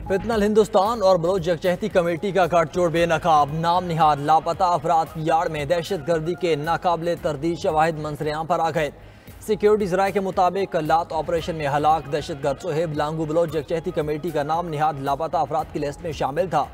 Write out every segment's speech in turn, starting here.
फितनल हिंदुस्तान और Bloch यकजहती committee का गठजोड़ बेनकाब। नाम निहाद लापता अफराद की यार्ड में दहशतगर्दी के नाकाबिले तरदीद शवाहिद मंजरेआम पर आ गए। सिक्योरिटी जराये के मुताबिक लात ऑपरेशन में हलाक दहशतगर्द सोहेब लांगू बलोच यकजहती कमेटी का नाम निहाद लापता अफराद की लिस्ट में शामिल था।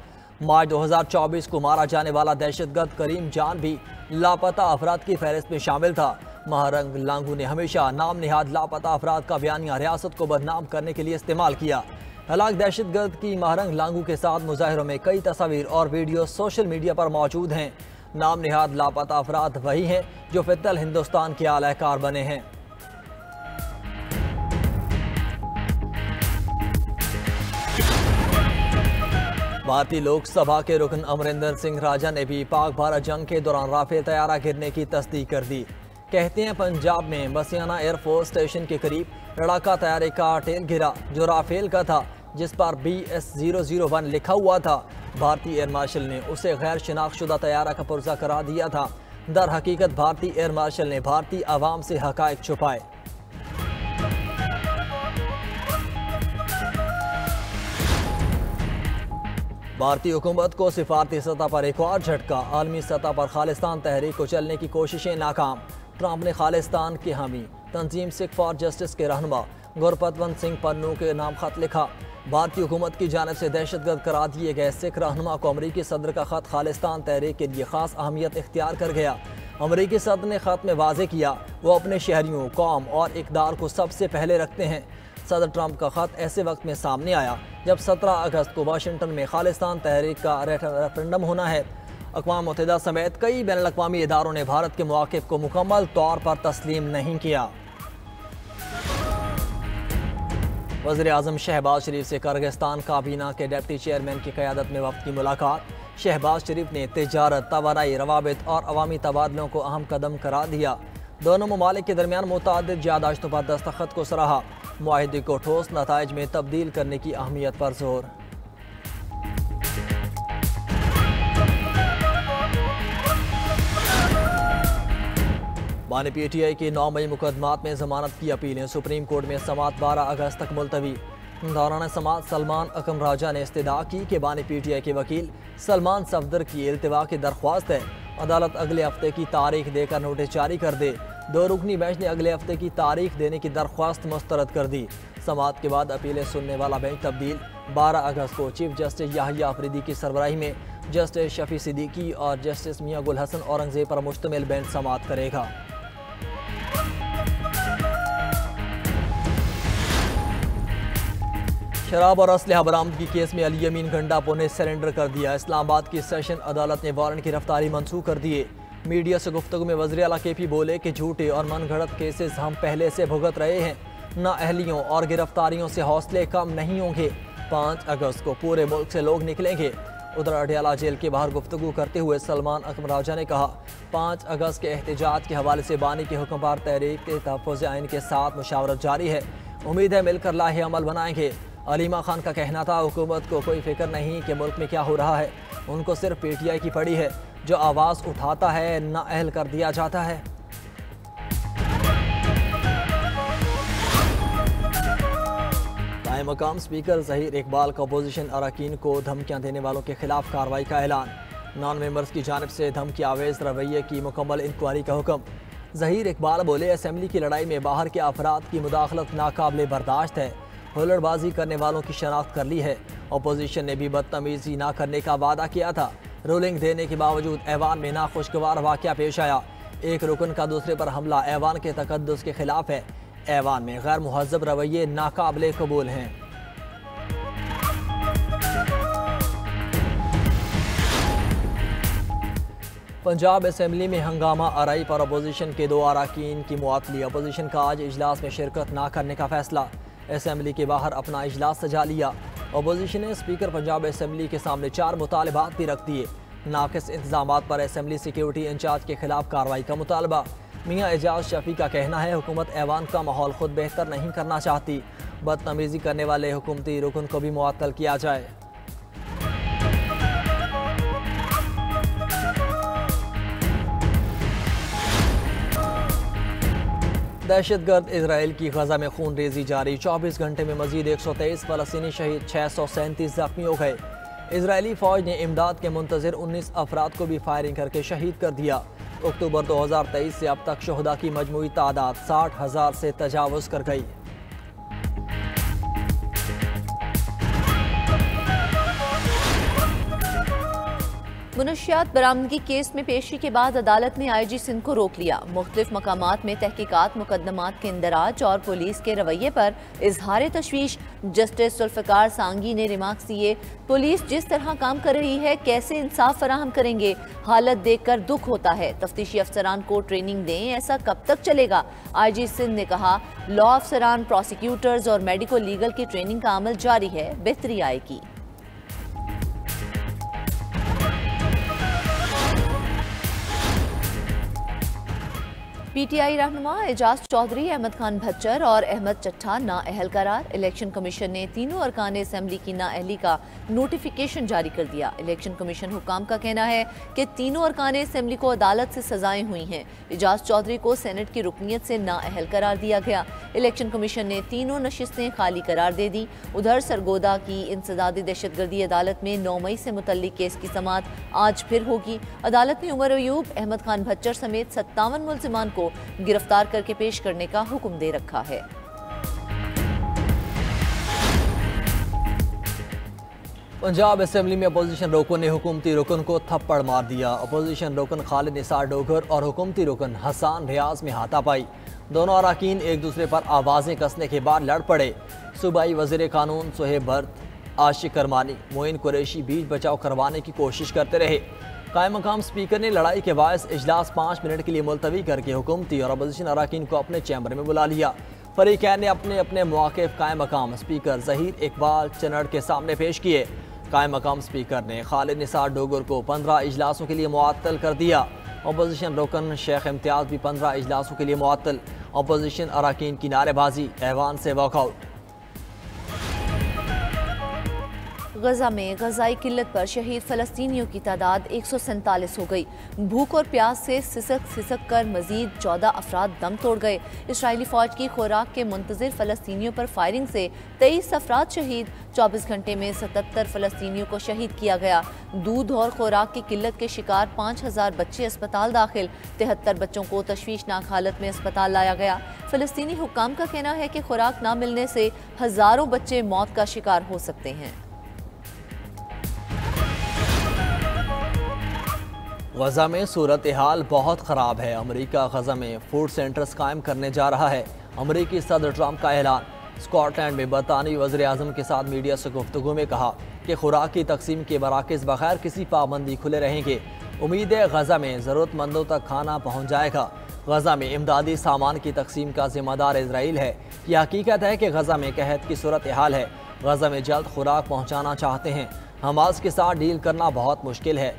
मार्च 2024 को मारा जाने वाला दहशतगर्द करीम जान भी लापता अफराद की फहरिस्त में शामिल था। महारंग लांगू ने हमेशा नाम निहाद लापता अफराद का बयानिया रियासत को बदनाम करने के लिए इस्तेमाल किया। हलाक दहशतगर्द की महारंग लांगू के साथ मुजाहिरों में कई तस्वीर और वीडियो सोशल मीडिया पर मौजूद हैं। नाम निहाद लापता अफराद वही हैं जो फितनल हिंदुस्तान के आलाकार बने हैं। भारतीय लोकसभा के रुकन अमरिंदर सिंह राजा ने भी पाक भारत जंग के दौरान राफेल तैयारा गिरने की तस्दीक कर दी। कहते हैं पंजाब में बसियाना एयरफोर्स स्टेशन के करीब लड़ाका तैयारे का टेल गिरा जो राफेल का था, जिस पर BS-001 लिखा हुआ था। भारतीय एयर मार्शल ने उसे गैर शिनाख्तशुदा तैयारा का पुर्जा करार दिया था। दर हकीकत भारतीय एयर मार्शल ने भारतीय आवाम से हकायक छुपाए। भारतीय हुकूमत को सिफारती सतह पर एक और झटका। आलमी सतह पर खालिस्तान तहरीक को चलने की कोशिशें नाकाम। ट्रंप ने खालिस्तान के हामी तंजीम सिख फॉर जस्टिस के रहनुमा गुरपतवंत सिंह पन्नू के नाम खत लिखा। भारतीय हुकूमत की जानिब से दहशतगर्द करार दिए गए सिख रहनुमा को अमरीकी सदर का खत खालिस्तान तहरीक के लिए खास अहमियत इख्तियार कर गया। अमरीकी सदर ने खत में वाजे किया वो अपने शहरियों, कौम और इक़दार को सबसे पहले रखते हैं। सदर ट्रंप का खत ऐसे वक्त में सामने आया जब 17 अगस्त को वाशिंगटन में खालिस्तान तहरीक का रेफरेंडम होना है। अक़वाम मुत्तहिदा समेत कई बैनुल अक़वामी इदारों ने भारत के मौक़िफ़ को मुकम्मल तौर पर तस्लीम नहीं किया। वज़ीर-ए-आज़म शहबाज शरीफ से किर्गिस्तान काबीना के डिप्टी चेयरमैन की क़यादत में वफ़द की मुलाकात। शहबाज शरीफ ने तिजारत, तवानाई, रवाबित और अवामी तबादलों को अहम कदम करार दिया। दोनों ममालिक के दरमियान मुतअद्दिद यादाश्तों पर दस्तखत को सराहा। मुआहिदे को ठोस नताइज में तब्दील करने की अहमियत पर जोर। बानी PTI की 9 मई मुकदमात में जमानत की अपीलें। सुप्रीम कोर्ट में समात 12 अगस्त तक मुलतवी। दौरान समात सलमान अकम राजा ने इस्तदा की कि बानी PTI के वकील सलमान सफदर की इल्तिवा की दरख्वास्त है। अदालत अगले हफ्ते की तारीख देकर नोटिस जारी कर दे। 2 रुकनी बेंच ने अगले हफ्ते की तारीख देने की दरख्वास्त मुस्तरद कर दी। समात के बाद अपीलें सुनने वाला बेंच तब्दील 12 अगस्त को चीफ जस्टिस याहिया अफरीदी की सरबराही में जस्टिस शफी सिद्दीकी और जस्टिस मियां गुल हसन औरंगजेब पर मुश्तमिल बेंच समात करेगा। शराब और असलहा बरामदगी केस में अली अमीन गंडापो ने सरेंडर कर दिया। इस्लामाबाद की सेशन अदालत ने वारंट की रफ्तारी मंसूख कर दिए। मीडिया से गुफ्तगू में वज़ीर आला KP बोले कि झूठे और मनगढ़ंत केसेस हम पहले से भुगत रहे हैं। नाअहलियों और गिरफ्तारियों से हौसले कम नहीं होंगे। 5 अगस्त को पूरे मुल्क से लोग निकलेंगे। उधर अडयाला जेल के बाहर गुफ्तगू करते हुए सलमान अकम राजा ने कहा 5 अगस्त के एहतजाज के हवाले से बानी के हुक्म पर तहरीक के तहफ़्फ़ुज़ आइन के साथ मुशावरत जारी है। उम्मीद है मिलकर लाहे अमल बनाएंगे। अलीमा खान का कहना था हुकूमत को कोई फिक्र नहीं कि मुल्क में क्या हो रहा है, उनको सिर्फ PTI की पड़ी है। जो आवाज़ उठाता है नाअहल कर दिया जाता है। कायम मकाम स्पीकर ज़हीर इकबाल का अपोजिशन अरकान को धमकियां देने वालों के खिलाफ कार्रवाई का ऐलान। नॉन मेंबर्स की जानिब से धमकी आवेज़ रवैये की मुकम्मल इंक्वायरी का हुक्म। ज़हीर इकबाल बोले असेंबली की लड़ाई में बाहर के अफराद की मुदाखलत नाकाबिले बर्दाश्त है। हुल्लड़बाजी करने वालों की शनाख्त कर ली है। अपोजिशन ने भी बदतमीजी ना करने का वादा किया था। रूलिंग देने के बावजूद ऐवान में नाखुशगवार वाक़या पेश आया। एक रुकन का दूसरे पर हमला ऐवान के तकद्दुस के खिलाफ है। ऐवान में गैर मुहज़्ज़ब रवैये नाकाबिले कबूल हैं। पंजाब असेंबली में हंगामा आरई पर अपोजिशन के 2 अरकान की मुअत्तली। अपोजिशन का आज इजलास में शिरकत ना करने का फैसला। असेंबली के बाहर अपना इजलास सजा लिया। अपोजिशन ने स्पीकर पंजाब असेंबली के सामने 4 मुतालबात भी रख दिए। नाक़िस इंतजामात पर असेंबली सिक्योरिटी इंचार्ज के खिलाफ कार्रवाई का मुतालबा। मियाँ एजाज शफी का कहना है हुकूमत ऐवान का माहौल खुद बेहतर नहीं करना चाहती। बदतमीजी करने वाले हुकूमती रुकन को भी मुअत्तल किया जाए। दहशतगर्द इजराइल की गजा में खून रेजी जारी। 24 घंटे में मजीद 123 फलस्तीनी शहीद, 637 जख्मी हो गए। इजरायली फौज ने इमदाद के मुंतजर 19 अफराद को भी फायरिंग करके शहीद कर दिया। अक्टूबर 2023 से अब तक शहदा की मजमूई तादाद 60,000 से तजावुज कर गई। मुनशियात बरामदगी केस में पेशी के बाद अदालत ने IG सिंध को रोक लिया। मुख्तलिफ मकामात में तहकीकात, मुकदमात के इंदराज और पुलिस के रवैये पर इजहार तशवीश। जस्टिस जुल्फ़िकार सांगी ने रिमार्क्स दिए, पुलिस जिस तरह काम कर रही है कैसे इंसाफ फराहम करेंगे, हालत देखकर दुख होता है। तफ्तीशी अफसरान को ट्रेनिंग दें, ऐसा कब तक चलेगा। IG सिंध ने कहा, लॉ अफसरान, प्रोसिक्यूटर्स और मेडिको लीगल की ट्रेनिंग का अमल जारी है, बेहतरी आएगी। PTI रहनुमा एजाज चौधरी, अहमद खान भच्चर और अहमद चट्ठा नाअहल करार। इलेक्शन कमीशन ने तीनों अरकान असम्बली की नाअहली का नोटिफिकेशन जारी कर दिया। इलेक्शन कमीशन हुकाम का कहना है कि तीनों अरकान असम्बली को अदालत से सजाएं हुई हैं। एजाज चौधरी को सेनेट की रुकनीत से नाअहल करार दिया गया। इलेक्शन कमीशन ने तीनों नशिस्तें खाली करार दे दी। उधर सरगोदा की इंसदादी दहशतगर्दी अदालत में 9 मई से मुतल्लिक केस की समाअत आज फिर होगी। अदालत ने उमर अयूब, अहमद खान भच्चर समेत 57 मुल्जिमान को गिरफ्तार करके पेश करने का हुक्म दे रखा है। पंजाब असेंबली में अपोजिशन रुकन ने हुकूमती रुकन को थप्पड़ मार दिया। अपोजिशन रुकन खालिद निसार डोगर और हुकूमती रुकन हसन रियाज में हाथापाई। दोनों अराकीन एक दूसरे पर आवाजें कसने के बाद लड़ पड़े। सूबाई वजीर कानून सोहेब भर्त, आशिक करमानी, मोइन कुरैशी बीच बचाव करवाने की कोशिश करते रहे। कायम मकाम स्पीकर ने लड़ाई के बायस इजलास 5 मिनट के लिए मुलतवी करके हुकूमती और अपोजिशन अराकीन को अपने चैम्बर में बुला लिया। फरीकैन ने अपने अपने मौक़िफ़ कायम मकाम स्पीकर ज़हीर इकबाल चनड़ के सामने पेश किए। कायम मकाम स्पीकर ने खालिद निसार डोगर को 15 इजलासों के लिए मुअत्तल कर दिया। अपोजिशन रुकन शेख इम्तियाज़ भी 15 इजलासों के लिए मुअत्तल। अपोजिशन अराकीन की नारेबाजी, ऐवान से वॉकआउट। गजा में गजाई किल्लत पर शहीद फलस्तीनियों की तादाद 147 हो गई। भूख और प्यास से सिसक कर मजीद 14 अफराद दम तोड़ गए। इसराइली फौज की खुराक के मुंतजिर फलस्तीनियों पर फायरिंग से 23 अफराद शहीद। 24 घंटे में 77 फलस्तीनियों को शहीद किया गया। दूध और खुराक की किल्लत के शिकार 5000 बच्चे अस्पताल दाखिल। 73 बच्चों को तशवीशनाक हालत में अस्पताल लाया गया। फलस्तीनी हुक्काम का कहना है कि खुराक न मिलने से हजारों बच्चे मौत का शिकार हो सकते हैं। गजा में सूरत हाल बहुत ख़राब है। अमरीका गजा में फूड सेंटर्स कायम करने जा रहा है। अमरीकी सदर ट्रंप का ऐलान। स्कॉटलैंड में बरतानवी वज़ीर आज़म के साथ मीडिया से गुफ्तगू में कहा कि खुराक की तकसीम के मराकज़ बगैर किसी पाबंदी खुले रहेंगे। उम्मीद है गजा में ज़रूरतमंदों तक खाना पहुँच जाएगा। गजा में इमदादी सामान की तकसीम का जिम्मेदार इसराइल है। यह हकीकत है कि गजा में कहत की सूरत हाल है। गजा में जल्द खुराक पहुँचाना चाहते हैं। हमास के साथ डील करना बहुत मुश्किल है।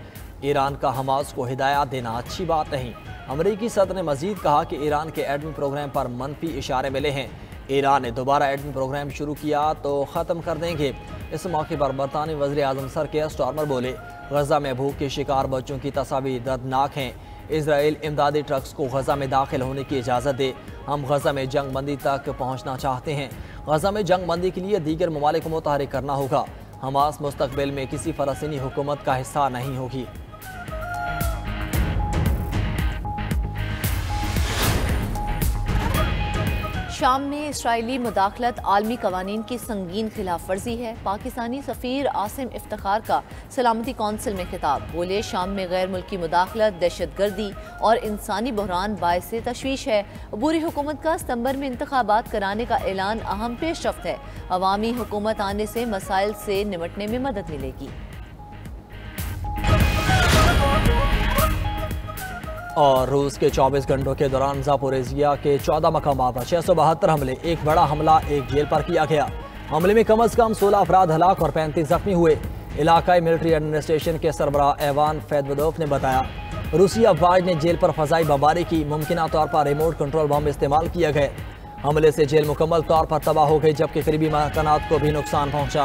ईरान का हमास को हिदायत देना अच्छी बात नहीं। अमरीकी सदर ने मजीद कहा कि ईरान के एटमी प्रोग्राम पर मनफी इशारे मिले हैं। ईरान ने दोबारा एटमी प्रोग्राम शुरू किया तो ख़त्म कर देंगे। इस मौके पर बरतानी वज़ीर आज़म सर केयर स्टारमर बोले, गजा में भूख के शिकार बच्चों की तस्वीर दर्दनाक हैं। इसराइल इमदादी ट्रक्स को गजा में दाखिल होने की इजाज़त दे। हम गजा में जंग बंदी तक पहुँचना चाहते हैं। गजा में जंग बंदी के लिए दीगर ममालिक को मुतहरिक करना होगा। हमास मुस्तकबिल में किसी फ़लस्तीनी हुकूमत का हिस्सा नहीं होगी। शाम में इसराइली मुदाखलत आलमी कवानीन की संगीन खिलाफ वर्जी है। पाकिस्तानी सफ़ीर आसिम इफ्तिखार का सलामती कौंसिल में खिताब। बोले, शाम में गैर मुल्की मुदाखलत, दहशतगर्दी और इंसानी बहरान बायसे तशवीश है। अबूरी हुकूमत का सितंबर में इंतखाबात कराने का ऐलान अहम पेशरफ्त है। अवामी हुकूमत आने से मसाइल से निपटने में मदद मिलेगी। और रूस के 24 घंटों के दौरान ज़ापोरिज़िया के 14 मकामात पर 672 हमले, एक बड़ा हमला एक जेल पर किया गया। हमले में कम अज़ कम 16 अफराद हलाक और 35 जख्मी हुए। इलाकाई मिलिट्री एडमिनिस्ट्रेशन के सरबराह एवान फैदवदोफ ने बताया, रूसी अफवाज ने जेल पर फ़ज़ाई बमबारी की। मुमकिन तौर पर रिमोट कंट्रोल बम इस्तेमाल किए गए। हमले से जेल मुकम्मल तौर पर तबाह हो गई, जबकि करीबी मकानात को भी नुकसान पहुँचा।